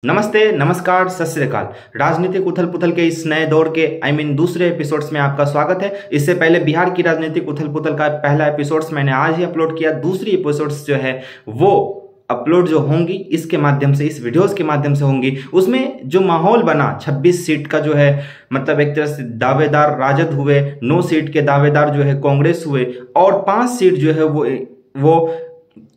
नमस्ते, नमस्कार, सत श्री अकाल। राजनीतिक उथल पुथल के इस नए दौर के दूसरे एपिसोड्स में आपका स्वागत है। इससे पहले बिहार की राजनीतिक उथल पुथल का पहला एपिसोड्स मैंने आज ही अपलोड किया। दूसरी एपिसोड्स जो है वो अपलोड जो होंगी इसके माध्यम से, इस वीडियोस के माध्यम से होंगी। उसमें जो माहौल बना 26 सीट का जो है मतलब एक तरह से दावेदार राजद हुए, 9 सीट के दावेदार जो है कांग्रेस हुए और 5 सीट जो है वो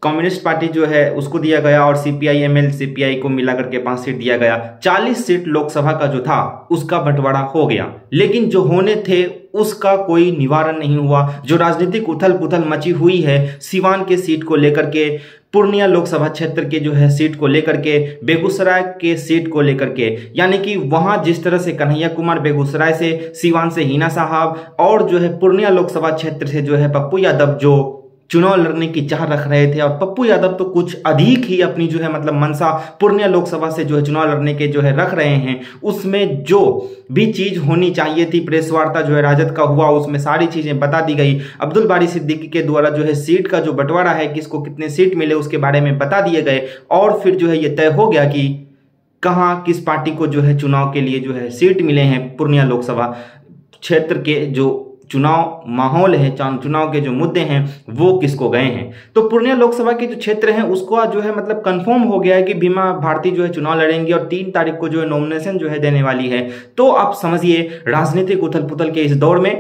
कम्युनिस्ट पार्टी जो है उसको दिया गया और सीपीआई एमएल सीपीआई को मिला करके 5 सीट दिया गया। 40 सीट लोकसभा का जो था उसका बंटवारा हो गया, लेकिन जो होने थे उसका कोई निवारण नहीं हुआ। जो राजनीतिक उथल पुथल मची हुई है सीवान के सीट को लेकर के, पूर्णिया लोकसभा क्षेत्र के जो है सीट को लेकर के, बेगूसराय के सीट को लेकर के, यानी कि वहां जिस तरह से कन्हैया कुमार बेगूसराय से, सीवान से हिना साहब और जो है पूर्णिया लोकसभा क्षेत्र से जो है पप्पू यादव जो चुनाव लड़ने की चाह रख रहे थे, और पप्पू यादव तो कुछ अधिक ही अपनी जो है मतलब मनसा पूर्णिया लोकसभा से जो है चुनाव लड़ने के जो है रख रहे हैं। उसमें जो भी चीज होनी चाहिए थी, प्रेस वार्ता जो है राजद का हुआ, उसमें सारी चीजें बता दी गई। अब्दुल बारी सिद्दीकी के द्वारा जो है सीट का जो बंटवारा है, किसको कितने सीट मिले उसके बारे में बता दिए गए और फिर जो है ये तय हो गया कि कहां किस पार्टी को जो है चुनाव के लिए जो है सीट मिले हैं। पूर्णिया लोकसभा क्षेत्र के जो चुनाव माहौल है, चुनाव के जो मुद्दे हैं वो किसको गए हैं। तो पूर्णिया लोकसभा के जो क्षेत्र हैं उसको जो है मतलब कंफर्म हो गया है कि बीमा भारती जो है चुनाव लड़ेंगी और 3 तारीख को जो है नॉमिनेशन जो है देने वाली है। तो आप समझिए राजनीतिक उथल पुथल के इस दौर में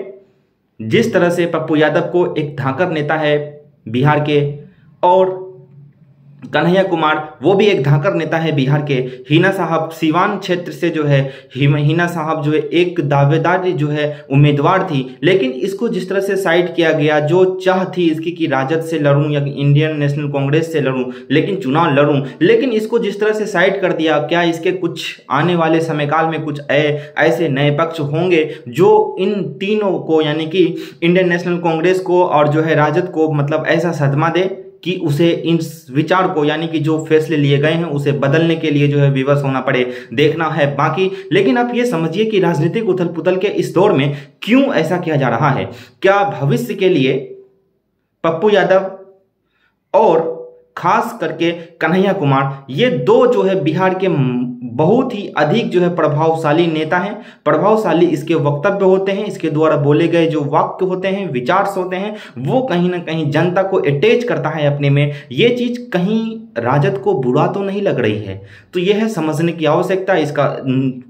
जिस तरह से पप्पू यादव को एक धाकड़ नेता है बिहार के, और कन्हैया कुमार वो भी एक धाकड़ नेता है बिहार के, हिना साहब सीवान क्षेत्र से जो है हिना साहब जो है एक दावेदार जो है उम्मीदवार थी, लेकिन इसको जिस तरह से साइड किया गया, जो चाह थी इसकी कि राजद से लड़ूं या इंडियन नेशनल कांग्रेस से लड़ूं लेकिन चुनाव लड़ूं, लेकिन इसको जिस तरह से साइड कर दिया, क्या इसके कुछ आने वाले समय काल में कुछ ऐसे नए पक्ष होंगे जो इन तीनों को यानी कि इंडियन नेशनल कांग्रेस को और जो है राजद को मतलब ऐसा सदमा दे कि उसे इन विचार को यानी कि जो फैसले लिए गए हैं उसे बदलने के लिए जो है विवश होना पड़े, देखना है बाकी। लेकिन आप ये समझिए कि राजनीतिक उथल पुथल के इस दौर में क्यों ऐसा किया जा रहा है। क्या भविष्य के लिए पप्पू यादव और खास करके कन्हैया कुमार, ये दो जो है बिहार के बहुत ही अधिक जो है प्रभावशाली नेता हैं। प्रभावशाली इसके वक्तव्य होते हैं, इसके द्वारा बोले गए जो वाक्य होते हैं, विचार होते हैं, वो कहीं ना कहीं जनता को अटैच करता है अपने में। ये चीज कहीं राजद को बुरा तो नहीं लग रही है, तो यह है समझने की आवश्यकता। इसका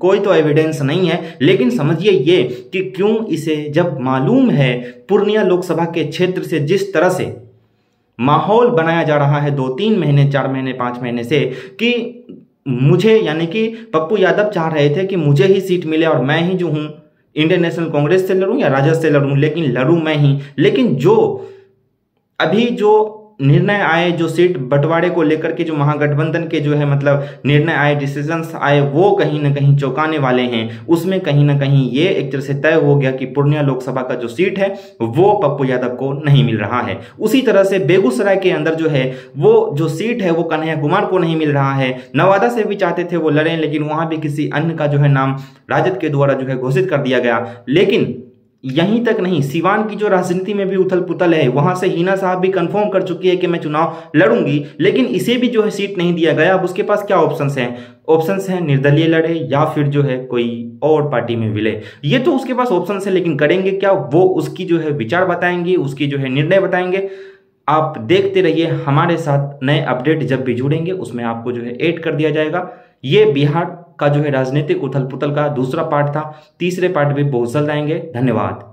कोई तो एविडेंस नहीं है, लेकिन समझिए ये कि क्यों इसे जब मालूम है पूर्णिया लोकसभा के क्षेत्र से जिस तरह से माहौल बनाया जा रहा है 2-3 महीने, 4 महीने, 5 महीने से, कि मुझे यानी कि पप्पू यादव चाह रहे थे कि मुझे ही सीट मिले और मैं ही जो हूं इंडियन नेशनल कांग्रेस से लड़ूं या राजद से लड़ूं, लेकिन लड़ूं मैं ही। लेकिन जो अभी जो निर्णय आए, जो सीट बंटवारे को लेकर के जो महागठबंधन के जो है मतलब निर्णय आए, डिसीजंस आए, वो कहीं ना कहीं चौंकाने वाले हैं। उसमें कहीं ना कहीं ये एक तरह से तय हो गया कि पूर्णिया लोकसभा का जो सीट है वो पप्पू यादव को नहीं मिल रहा है। उसी तरह से बेगूसराय के अंदर जो है वो जो सीट है वो कन्हैया कुमार को नहीं मिल रहा है। नवादा से भी चाहते थे वो लड़ें, लेकिन वहां भी किसी अन्य का जो है नाम राजद के द्वारा जो है घोषित कर दिया गया। लेकिन यहीं तक नहीं, सीवान की जो राजनीति में भी उथल पुथल है, वहां से हिना साहब भी कंफर्म कर चुकी है कि मैं चुनाव लड़ूंगी, लेकिन इसे भी जो है सीट नहीं दिया गया। अब उसके पास क्या ऑप्शंस हैं? ऑप्शंस हैं निर्दलीय लड़े या फिर जो है कोई और पार्टी में विलय। ये तो उसके पास ऑप्शंस है, लेकिन करेंगे क्या वो उसकी जो है विचार बताएंगे, उसकी जो है निर्णय बताएंगे। आप देखते रहिए हमारे साथ, नए अपडेट जब भी जुड़ेंगे उसमें आपको जो है ऐड कर दिया जाएगा। ये बिहार का जो है राजनीतिक उथल पुथल का दूसरा पार्ट था, तीसरे पार्ट भी बहुत जल्द आएंगे। धन्यवाद।